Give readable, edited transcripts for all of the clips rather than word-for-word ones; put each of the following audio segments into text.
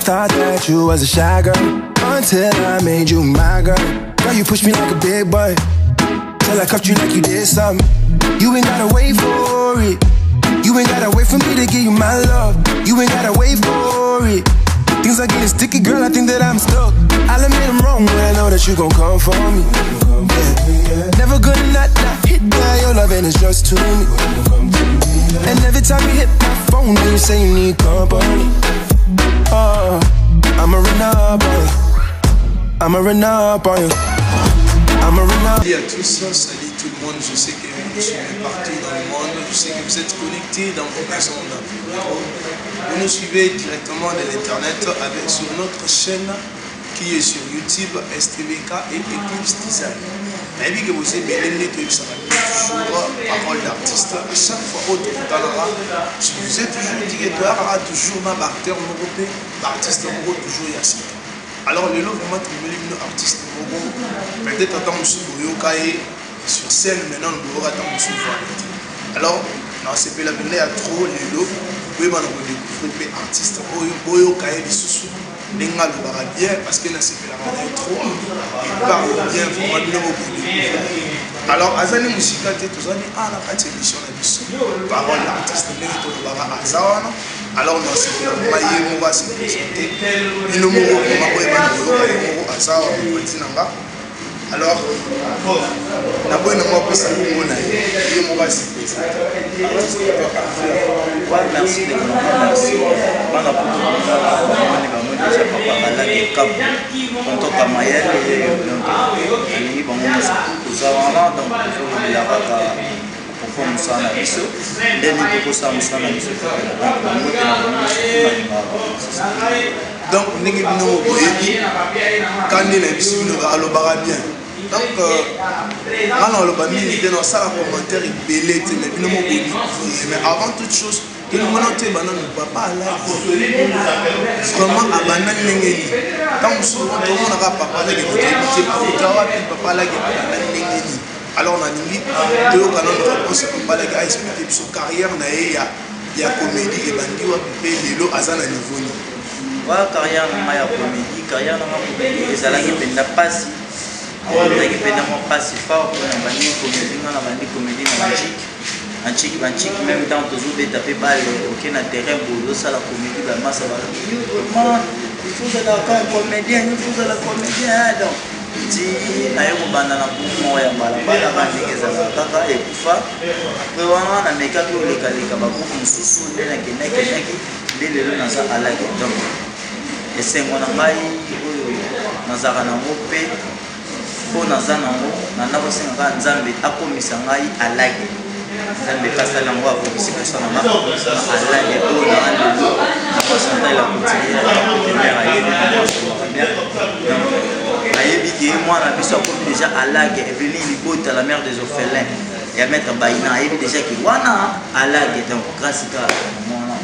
thought that you was a shy girl until I made you my girl. Girl, you pushed me like a big boy till I cuffed you like you did something. You ain't gotta wait for it. You ain't gotta wait for me to give you my love. You ain't gotta wait for it. Things are getting sticky, girl, I think that I'm stuck. I'll admit I'm wrong, but I know that you gon' come for me. Yeah. Never gonna not hit that, your loving is just to me. And every time you hit my phone, then you say you need company. Oh, I'ma run up on you. I'ma run up on you. I'ma run up. Salut à tous, salut tout le monde. Je sais que vous suivez partout dans le monde. Je sais que vous êtes connectés dans vos maisons, dans vos bureaux. Vous nous suivez directement de l'internet avec sur notre chaîne qui est sur YouTube, STVK et Eclipse Design. Mais vu que vous aimez les toujours parole d'artiste, à chaque fois autre je vous ai toujours dit que tu auras toujours un acteur européen, artiste européen toujours yassé. Alors le lot vraiment trouver les artistes européens, peut-être attendre sur sur scène maintenant nous aura attendre sur alors dans ce pays là il y a trop les lots, oui maintenant on découvre des artistes boyo kaye des sous Nenga le bara bien parce que dans ce pays là on est trop il parle bien vraiment bien. Alors azani musika te tozani ala kati émission na biso parole l'artiste ndenge to bara azawana. Alors dans ce pays là on va se présenter il nous moko mako ebana azawa patinanga. Alors, on a besoin de moi pour ça. Merci de donc, nous avons bien. Donc, commentaire mais avant toute chose, que nous papa vraiment alors on a dit expliquer sur carrière il y a comédie et bandi wa lelo azana niveau ni wa carrière na ya comédie ezalaki penda pasi ezalaki penda mo pasi fort na bandi comédie na bandi comédie na magique antique même temps toujours taper balle OK na terrain boulot ça la comédie ba massa ba il faut la comédien donc ti na yo banda na kumo ya balabala ba ndingeza kaka ekufa pe wana na meka ko leka ba ko mususu ndena keneki ndele na za alaki donc esengo na ngai oyo nazaka na mope po nazana ngo na nabo senga nzambe akomisa ngai alaki nzambe kasala ngo akomisi kusana na alaki po na ndelo apasanta la continuer la première ayebi ke mwana biso akomi déjà alage Evelyne Libota la mère des orphelins et à mettre baina ayebi déjà ki wana alage donc grâce à mwana.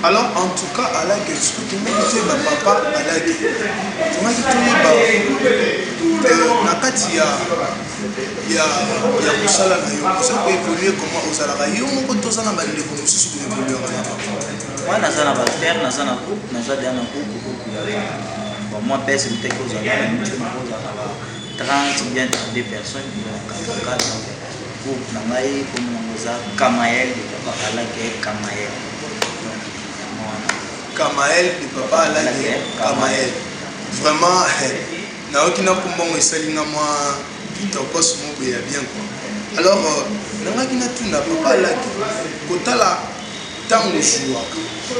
Alors en tout cas alage ce que tu me disais ma papa alage tu m'as dit que na kati ya kusala na yo ça peut évoluer comment osala yo moko tozana bande ko mususu ko évoluer wana zana ba père na zana couple na zana na couple bon, moi, personne ne cause à 30 bien 32 personnes qui ont 4 pour Nangaï, comme Kamael, de papa Alake, Kamael. Kamael, de papa Alake, Kamael. Vraiment, Naokina Kumbong et Salina, moi, qui t'en passe mon bien quoi. Alors, Nangakina Tuna, papa Alake, Kotala, Tango Chouak.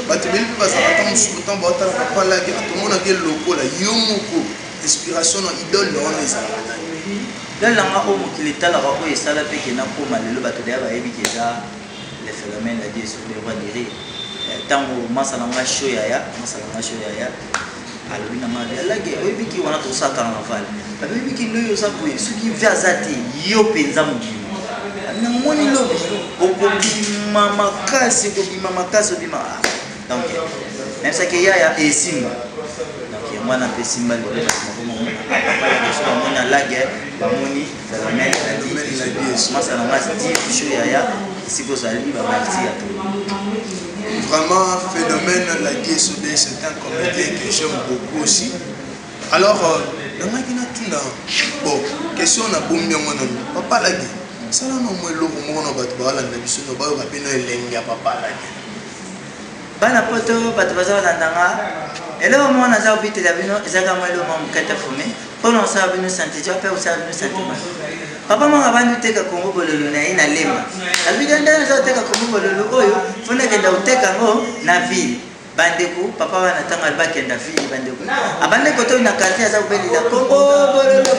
Batebeli bazaka tango temps ba otala papa laki atomona ke lokola yo moko inspiration na idole na wana ezala dans la nga o mokili tala ba ko esala pe ke na koma lelo bato ya ba yebi ke za le phénomène la Dieu sur le roi diré tango masala nga show ya alobi na ma laki o yebi ki wana to sa carnaval ba yebi ki loyo sa ko suki vazati yo penza mokili na moni lobi okobima makasi obima donc même ça qu'il y a et simba donc moi na pe simba le papa la question on a la guerre ba moni ça la met la dit moi ça na ma dit show ya si vous allez ba merci à tout vraiment phénomène la GSOB, c'est un comédien que j'aime beaucoup aussi. Alors, bon, question na bombi ngona papa la gi. Sala no mo lo mo ngona batho ba la ndabiso no ba yo kapena elengi ya papa la gi. Bana poto batho ba za ndanga. Elo mo na za obite la bino ezaka mo lo mo mkata fume. Pono sa bino santé, tu appelles ça bino santé. Papa manga bandu teka Kongo bololo na ina lema. Albida ndana za teka Kongo bololo oyo, fona kenda uteka ngo na ville. Bandeko papa wana tanga albakenda ville bandeko. Abande koto na quartier za ubeli la Kongo bololo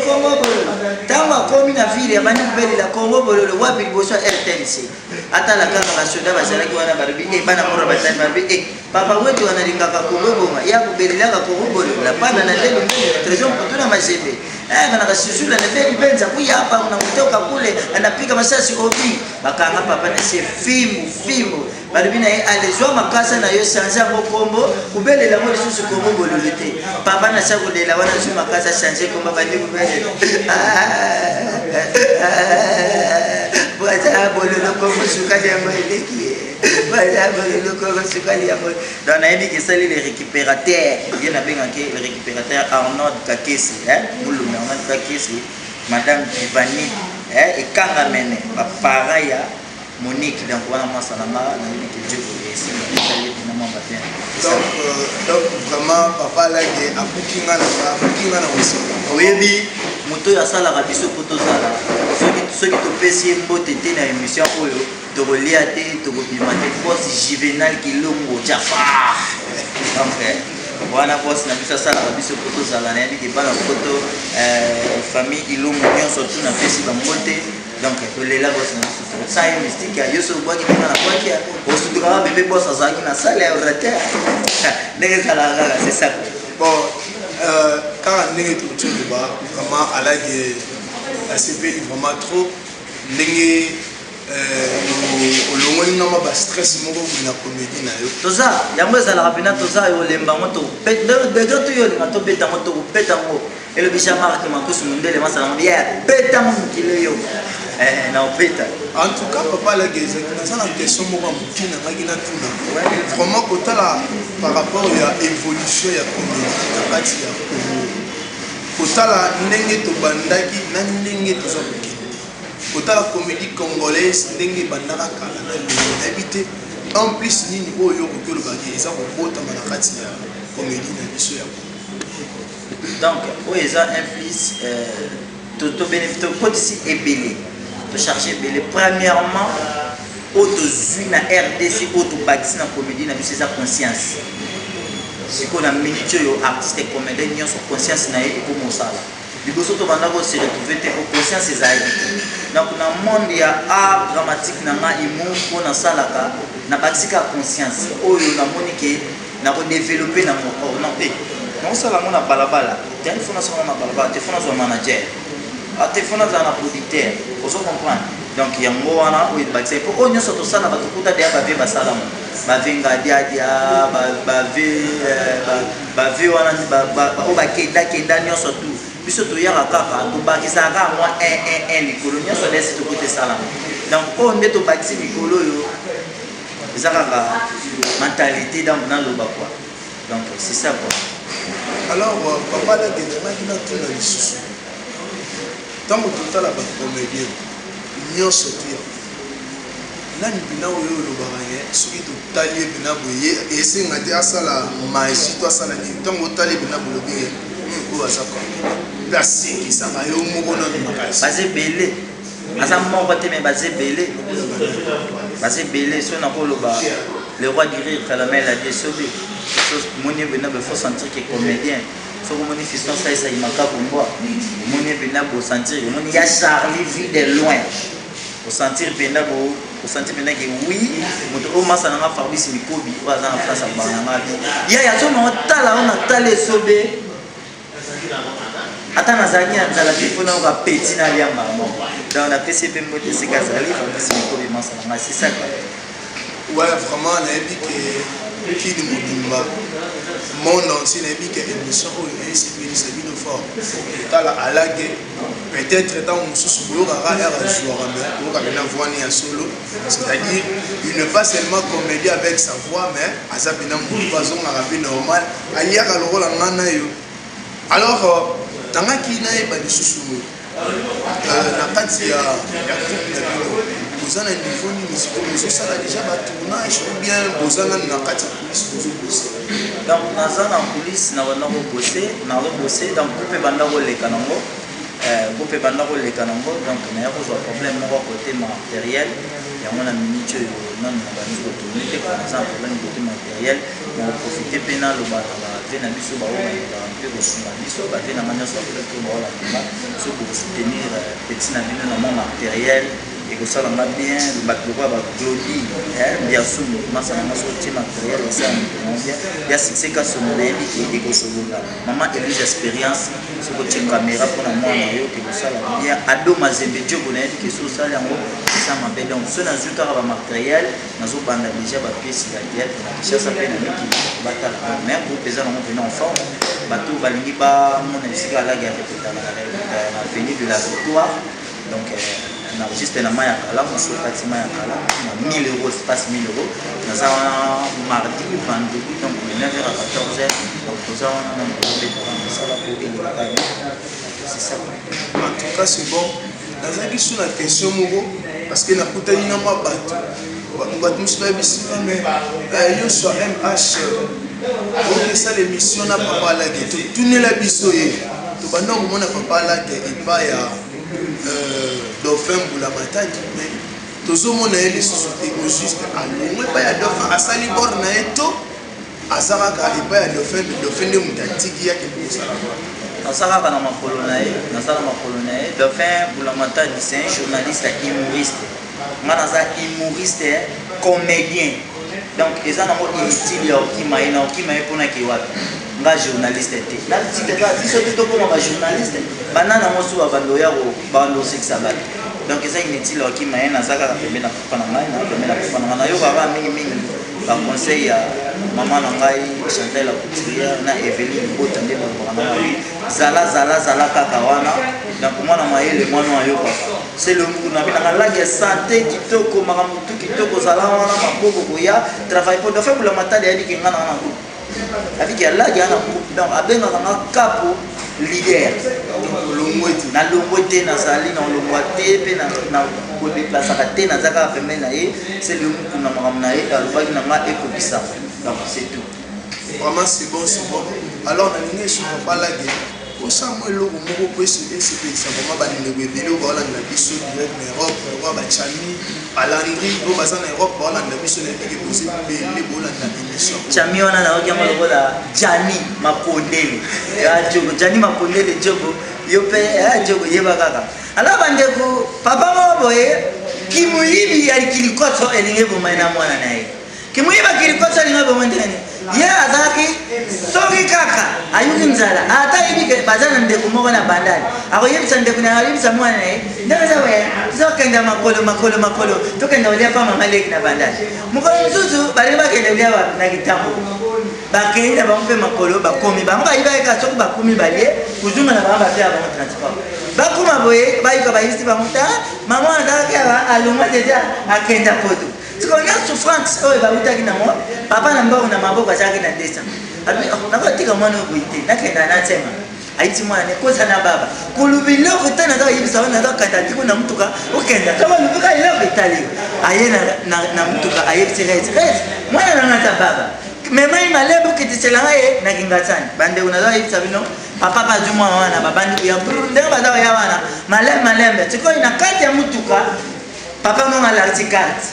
Kongo bololo. Tanga komi na ville abande ubeli la Kongo bololo wapi boso RTNC. Ata la kanga la soda bazala ki wana barbi e bana mora batani barbi e papa wetu wana lingaka Kongo bonga ya kubeli la Kongo bololo la bana na lelo trésor poto na mazebe. Kana kasisula na veli benza kuya hapa unakutoka kule anapiga masasi obi bakanga papa na se fimbo balibina alizwa makasa na yo sanza mokombo kubelela mo lisusu Kongo bololete papa na sa kulela wana zuma makasa sanze komba bandi kubele bwaza bololo Kongo sukali ya moeleki bwaza bololo Kongo sukali ya mo dans na yebi kesali les récupérateurs il y en a bien le récupérateur Arnaud Kakesi Arnaud Kakesi madame Ivani et Kangamene papa ya Monique donc wana masalama na yebi ke Dieu ici na mamba bien donc vraiment papa là qui a bookinga na aussi oyebi moto ya sala ka biso poto zala soki topesi mbote te na émission oyo tokolia te tokobima te boss Juvenal Kilongo Jafar donc wana boss na biso sala ka biso poto zala na yebi ke bana poto famille Ilongo nyonso tu na pesi ba mbote donc tolela boss na biso ça est mystique yo so boaki na boaki o sutura bébé boss azaki na salle ya orateur ndenge sala c'est ça bon quand on est tout le bas vraiment à la ACP vraiment trop ndenge olongoli ngama ba stress moko na comédie na yo toza yango ezala rapina toza yo lemba moto beto to yo linga to beta moto beta ngo elo bisha marque makusu mundele masala mbia beta mo mukile yo na opeta en tout cas papa la geza na sana question moko mukina ngaki na tuna vraiment kotala par rapport à évolution ya comédie na kati ya kotala ndenge to bandaki na ndenge to zo kotala comédie congolaise ndenge bandaka kala na habité en plus nini oyo kokolo baki eza kobota na kati ya comédie na biso ya donc oyo eza un plus to bénéfice ko ici ebelé to chercher belé premièrement autozui na RDC auto bâti na comédie na biso eza conscience siko na minute yo artiste comédien nyonso conscience na ye ko mosala liboso to banda ko se retrouver te conscience ezali donc na monde ya art dramatique na nga imo ko na salaka na batika conscience oyo na monique na ko développer na mo non pe non sala mo na balabala téléphone sa na balabala téléphone sa manager a téléphone za na producteur oso comprendre donc yango wana o batika po onyo so to sala ba to kuta dia ba ve ba sala mo ba venga dia ba ve wana ba o ba kenda nyonso tu biso to yaka kaka to bakisaka moi 1 likolo nyonso laisse to côté sala donc on met to bakisi likolo yo ezaka mentalité dans loba quoi donc c'est ça quoi alors papa la gena na tuna lisusu tango totala ba comédien nyonso tu nani bina oyo lobaka ye soki totali bina boye esenga te asala magie to asala nini tango totali bina bolobi ko asaka place qui ça va yo moko na makasi basé belé asa moko te mais basé belé so na ko loba le roi du rire Calamel a dit sauvé moni bina be faut sentir que comédien so ko moni fiston ça il manque pour moi moni bina bo sentir moni ya Charlie vu de loin pour sentir bina bo pour sentir bina que oui moto o masa na Fabrice Mikobi o aza na France bana ya so no tala on a talé sobé ata nazalaki na nzala te mpona oka peti na liamba mo donc napesi mpe mbote esika azali bapesi mikobi masalanga c'est ça quoi ouais vraiment nayebi ke kini mobimba monde entier nayebi ke émission oyo esepelisa bino fort tala alage peut-être tant mosusu boyokaka ere azwaka mais oyoka pena voix ne ya solo, c'est-à-dire il n'est pas seulement comédien avec sa voix mais aza pena motu azongaka mpe normal aliaka lokola nga na yo. Alors tangaki nayeba lisusu na kati ya groupe na bino boza na niveau nini sikoyo bozosala déjà batournage ou bien bozanga na kati ya coulisse bozobose? Donc naza na coulisse na banda kobose donc groupe ebanda koleka nango donc naya kozwa problème moko côté matériel yango na minute oyo nanu na bandi kotourne te naza na problème côté matériel na koprofite mpe naloba na bate na biso baobalekaka mpe kosunga biso bate na manyonso apres mpe baolandima so kosoutenir petit na bino na mwa matériel ekosalanga bien bato lokola baglodi biasumu masana maso tie matériel osala motongo bien ya succès kasomo nayebi ke ekosolola mama elise expérience soko tie caméra mpona mwana yo ekosala bien ado mazembe jogo nayebi ke so osala yango esa mabe donc so nazwi kaka bamatériel nazobanda déjà bapiesi ya théâtre na kishasa mpe na miki batala mais groupe eza nango mpena en forme bato balingi bamona esika alagi ya repetala na avenue de la victoire donc juste na maya kala mosu kati maya kala na 1000 euros espace 1000 euros naza mardi vendredi donc de 9h à 14h donc toza wana na mbeta masala po elekaka c'est ça. En tout cas c'est bon. Nazaki sur la question moko parce que nakutani na mwa bato mosu bayebisika mais yo sur MH okesa l'émission na papa alage totunela biso ye tobanda komona papa alage epai ya Dauphin Mbulamatadi mais tozomona ye lisusu te juste alongwe epai ya Dauphin asali bor na ye to azalaka epai ya Dauphin nde moto atiki yake kosala nasalaka na makolo na ye nasala makolo na ye Dauphin Mbulamatadi c'est un journaliste humoriste nga naza humoriste comédien donc eza nango inutile ya okima ye na okima ye mpona ke wapi nga journaliste te biso te tokoma bajournaliste banda nango so babando ya bandosekisa bato donc eza inutile ya okima ye naza kaka pembe na papa na ngai na pembe na papa na ngai nayokaka mingimingi baconseil ya mama na ngai Chantal Couturière na Eveline Bota nde balobaka na ngai zala kaka wana donc mwana mayele mwana ayokaka c'est le muku na bina ngalagi ya santé kitoko makambo tu kitoko zala wana maboko koya travail pour Dauphin Mbulamatadi yabi ke nga na groupe avec la guerre donc avec un capo leader na longwete na sali na longwate pe na ko déplacer ka te na zaka pembe na ye c'est le muku na makam na ye alobaki na nga ekobisa donc c'est tout vraiment c'est bon alors na ninge sur papa la guerre osamo eloko moko po esepelisa vraiment bandeko ebele oyo baolanda biso direct na Europe oyo bachami balandri oyo baza na Europe baolanda biso na ebike boze ebele bolanda émission chami wana naokiama lokola Jani Makondele ya jogo Jani Makondele jogo yo mpe jogo yeba kaka ala bandeko papa moko boye kimuyibi alikilikoso elinge bomai na mwana na ye kimuyiba kilikoso elinge bomai ndene ye azaki soki kaka ayuki nzala ata ibike bazana ndeko moko na bandali akoyebisa ndeko na yebisa mwana naye ndeza we zokenda makolo tokenda olia pa mama leki na bandali mukolo mzuzu bali bakenda olia na kitambo bakenda bampe makolo bakomi bango bayibaka soki bakomi balie kuzunga na bamba pe abantu transport bakuma boye bayika bayisi bamuta mama ndaka aluma deja akenda poto sikona souffrance oyo babutaki nango papa na mbao na maboko azaki na ndesa nakotika mwana oboite nakenda natsema aiti mwana nekosa na baba kulubiloko te naza oyebisa wana naza kanda tiko na mutuka okenda kama lubuka iloko etali aye na mutuka ayebisi rese mwana nangata baba memai malembo kitiselanga ye nakingatsani bandeko naza oyebisa bino papa bazwi mwana wana babandi kuya ndenge baza oya wana malembe sikoyo na kati ya mutuka papa ngonga larti karte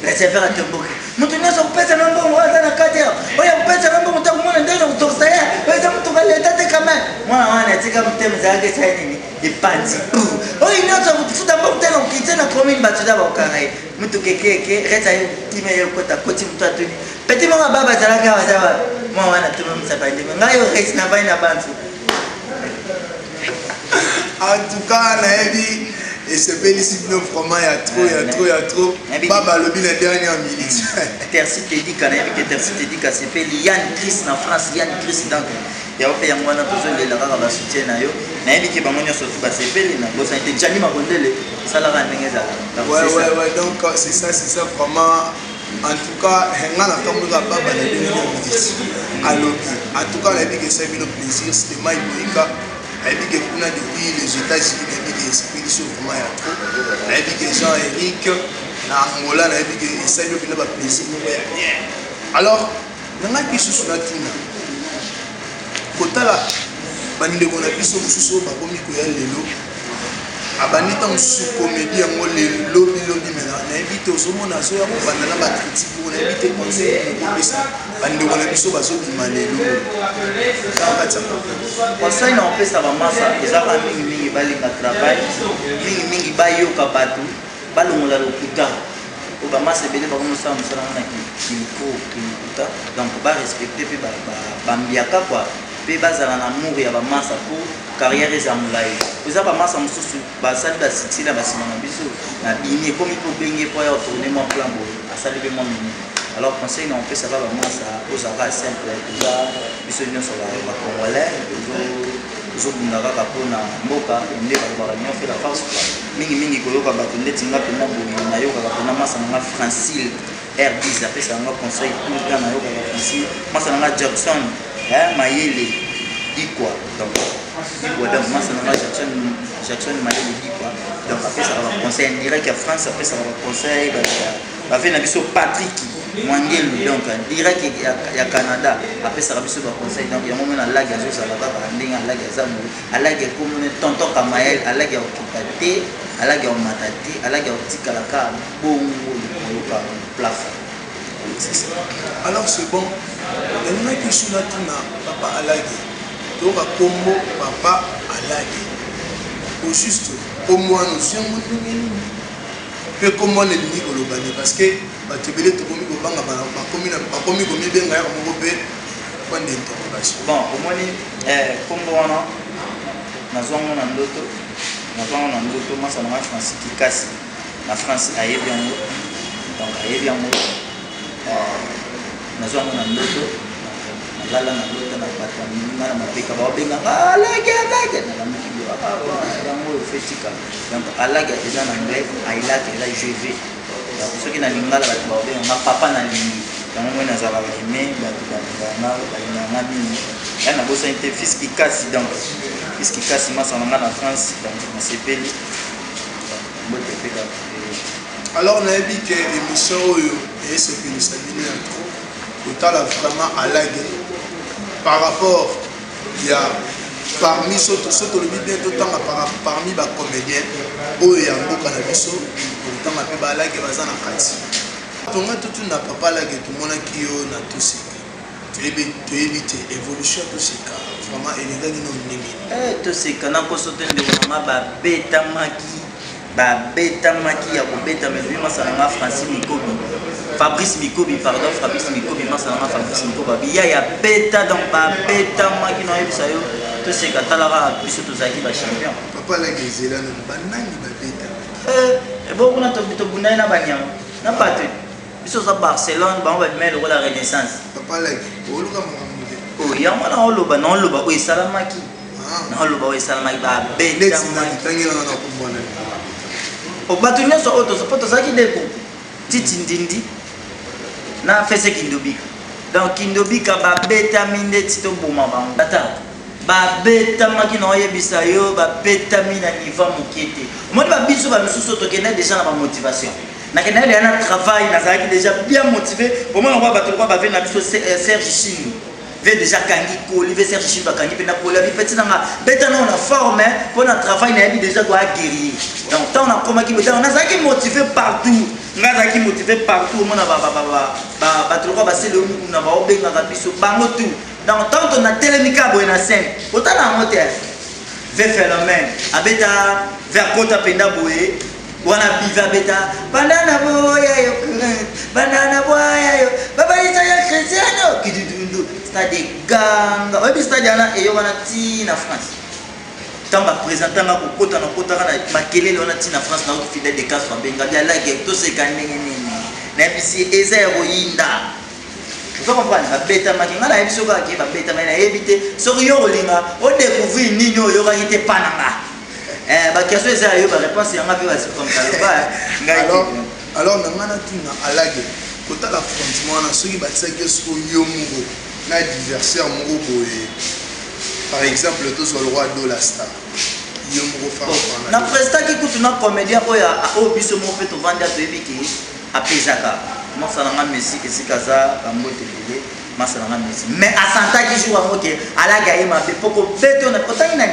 receveur atomboka mutu nyonso kupesa na mbongo aza na kati yao oyo kupesa na mbongo takumona ndenge kutokusa ye oyo mutu kaleta te kama mwana wana tika mutema zake sai nini ipati oyo nyonso kufuta mbongo tena ukite na commune batuda bakanga ye mutu kekeke reta yo time yo kota koti mutu atuni petit mama baba zalaka wazawa mwana wana tuma msapa ndime ngayo resi na bai na bantu en tout cas nayebi Et c'est bien ici, vraiment, il y a trop. Baba Lobi, la dernière minute. Terci te dit que c'est fait Yann Chris en France, Yann Chris donc. Il y a un mois toujours les laveurs à soutien na yo. Na ebi ke bamonya surtout ba c'est fait na bossa était Jani Makondele. Ça la ndenge za. Ouais, donc c'est ça vraiment. En tout cas, Henga na kamuka baba na minute. Alors, en tout cas, la vie que c'est le plaisir, c'était Mike Boika. La vie que kuna depuis les États-Unis, la vie que expédition vraiment ya trop. La vie que Jean-Éric na Angola, la vie que ça lui fait plaisir bien. Alors, nanga kisu suna tuna. Kotala bande kona biso mususu bakomi ko ya lelo. Abanita mususu comédie yango lelo maintenant. Na éviter ozomona so ya kobanda na ba critique na éviter conseil ko pesa. Bande kona biso bazo bima lelo. Conseil na pesa ba masa ezaka mingi balinga travail. Mingi bayoka batu balongola lokuta. Ba masa bele ba komo sa musala na kilikuta. Donc ba respecter pe ba mbiaka quoi. Pe bazala na amour ya ba masa pour carrière za mulai. Oza ba masa mususu ba sali ba succès na ba simana biso. Na bini comme il faut baigner pour tourner mon plan bo. Asali be mon mini. Alors conseil na on peut ça va ba masa ozaka simple déjà biso nyonso ba congolais zo bundaka ka pona mboka nde ba ba fait la force mingi koyoka bato ndeti nga pena boyi na yoka ka pona masa na Francile R10 après ça nga conseil tout le temps na yoka Francile masa na Jackson Mayele dit quoi donc masa na Jackson Mayele dit quoi donc après ça va conseil direct à France après ça va conseil va venir biso Patrick Mwangelu donc direct ya Canada après ça va biso ba conseil donc ya moment na lag ya zo ça va ba ndinga lag ya zamu alag ya comme tonton Kamael alag ya okipate alag ya matate alag ya otikala ka bongo ka plafond. Alors c'est bon. Il y a qui sont là papa alagi. Donc à combo papa alagi. Au juste au moins nous sommes peu comme on est ni global parce que tu veux te commis au banga pas comme bien gagne mon groupe point d'interrogation. Bon au moins combo wana nazonga na ndoto masa na France kikasi na France ayebi yango donc ayebi yango nazonga na ndoto nalala na ndoto na bato mingi na mapeka babenga alage na miki yango fetika donc alage eza na anglais ailake eza GV donc soki na lingala bato babenga papa na lingi yango mwe nazala aimé bato balinganga mingi ya na bosa inte fils kikasi donc fils kikasi masa na na France donc na sepeli mbote peka. Alors on a dit que l'émission est ce que nous savions trop autant vraiment à la guerre par rapport il y a parmi ceux le bien autant parmi les comédiens où il y a beaucoup de biso autant à peu la guerre bazana kati donc tout na papa la guerre tout monde qui yo na tout ça tu éviter évolution tout ça vraiment élégant non nini tout ça kana ko sote de mama ba beta maki ya kobeta mais lui masa na Fabrice Mikobi masa na Fabrice Mikobi ya beta donc ba beta maki na yebisa yo to se katalaka biso tozaki ba champion papa la gezela na banani ba beta bon kuna to bunai na banyama na pate biso za Barcelone ba ba melo la Renaissance papa la oluka mo ya mwana oloba na oloba o esalamaki na oloba o esalamaki ba beta maki tangi na kumbona bato nyonso oyo tozalaki ndeko titi ndindi na fese kindobika donc kindobika babetami ndeti toboma bango ata babetamaki na oyebisa yo babetami na niveau moke te omoni babiso bamisusu tokende déjà na bamotivation nakende deya na travail nazalaki déjà bien motivé omona kwa bato lokwa bave na biso Serge Chine ve déjà kangi koli ve Serge Chine bakangi pe na koli abi petit nanga beta na on a forme pour na travail na yebi déjà quoi guerrier donc tant on a komaki beta on a zaki motivé partout ngazaki motivé partout au monde bato lokwa basele na ba obenga ka biso bango tout donc tant on a telemika boena scène autant na moteur ve phénomène abeta vers kota penda boye wana biva beta banana boya yo baba isa ya Cristiano kidudu stade ganga obi stade ana eyo wana ti na France tant ba présenter nga ko kota na kota na makelele on a tina France na ko fidèle de casse fa benga ya la guerre to se kanenge nini na bisi eza ya royinda vous comprenez ba beta makinga na biso ka ki ba beta mai na éviter so yo olinga o découvrir nini o yo ka ite pananga ba question eza yo ba réponse yanga pe ba se comme ça ba alors na ngana tuna alage kota la fondement na soki ba tsaki so yo mungo na diversaire mungo boye par exemple tout sur le roi de la star yo mungo fa na presta ki kutu na comédien oya o biso mo fait to vanda to ebiki apezaka mo salanga Messi esikaza ambote bele ma salanga Messi mais asanta ki jour amoke alaga ima pe poko beto na kotani na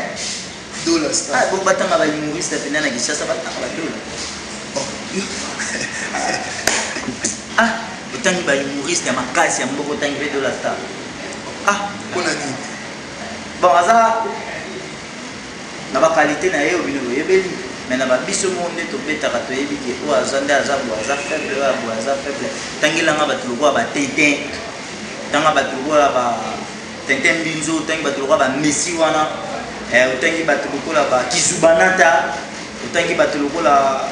de la star ah bo batanga ba humoriste pe na kishasa batanga ba dola ah botangi ba humoriste ya makasi ya mboko tangi pe de la star ah kona ni bon aza na ba qualité na ye obino yebeli mais na ba biso monde to betaka to yebiki o azande azabu aza faible wa aza faible tangila nga batuloko ba tintin tanga batuloko ba tintin binzo tangi batuloko ba Messi wana utangi batuloko ba Kizubanata utangi batuloko la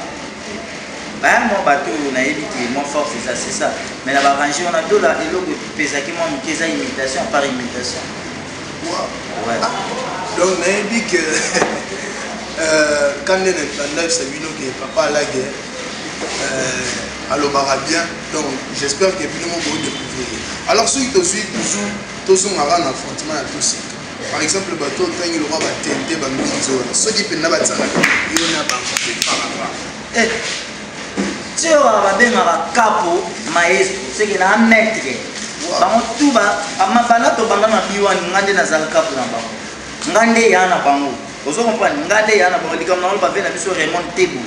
bah moi bateau na yebiki moi force c'est ça mais na ba ranger on a deux là et logo pesaki moi mukeza imitation par imitation. Ouais. Ah, donc dit que quand on est en live, c'est que papa a la guerre. Alors, bien. Donc, j'espère que nous allons découvrir. Alors, ceux qui te suivent toujours, tous ont un affrontement à tous. Par exemple, le bateau, quand il aura tenté, ceux qui peuvent pas s'arrêter, il y en a pas. Si on a un capo, maestro, c'est qu'il y a un maître. Bango tuba amabala to banga mabiwa ngande na zalka pour namba ngande yana bango ozo comprendre ngande yana bango likam na ba vena biso Raymond Tebou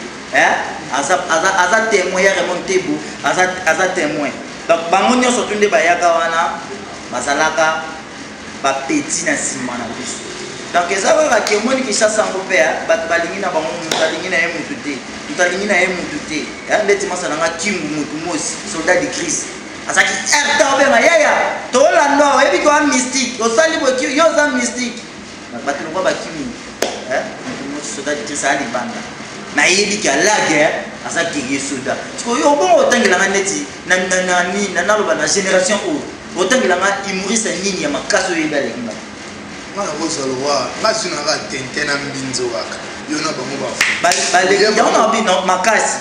aza témoin ya Raymond Tebou aza témoin donc bango nyoso tunde bayaka wana bazalaka ba petit na sima na biso donc ezaba ka témoin ki chassa ngopea bat balingi na bango balingi na yemutu te tutalingi na yemutu te ya ndeti masana nga kimbu mutu mosi soldat de Christ azaki ertobe mayaya tola no ebi ko mystique osali boki yo za mystique batelo kwa bakimi mutu soda de ça ali banda na yebi ka la guerre azaki yesoda tiko yo bon otangela neti na naloba na génération o otangela nga humoriste nini ya makaso yebale kimba mwana bozalwa masuna ga tentena mbinzo waka yo na bango bale yaona bino makasi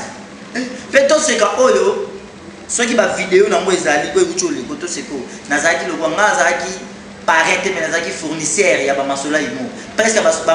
peto seka oyo soki ba vidéo na ngo ezali ko ekuchole ko to seko nazaki lokwa nga azaki paraître mais nazaki fournisseur ya ba masola imo presque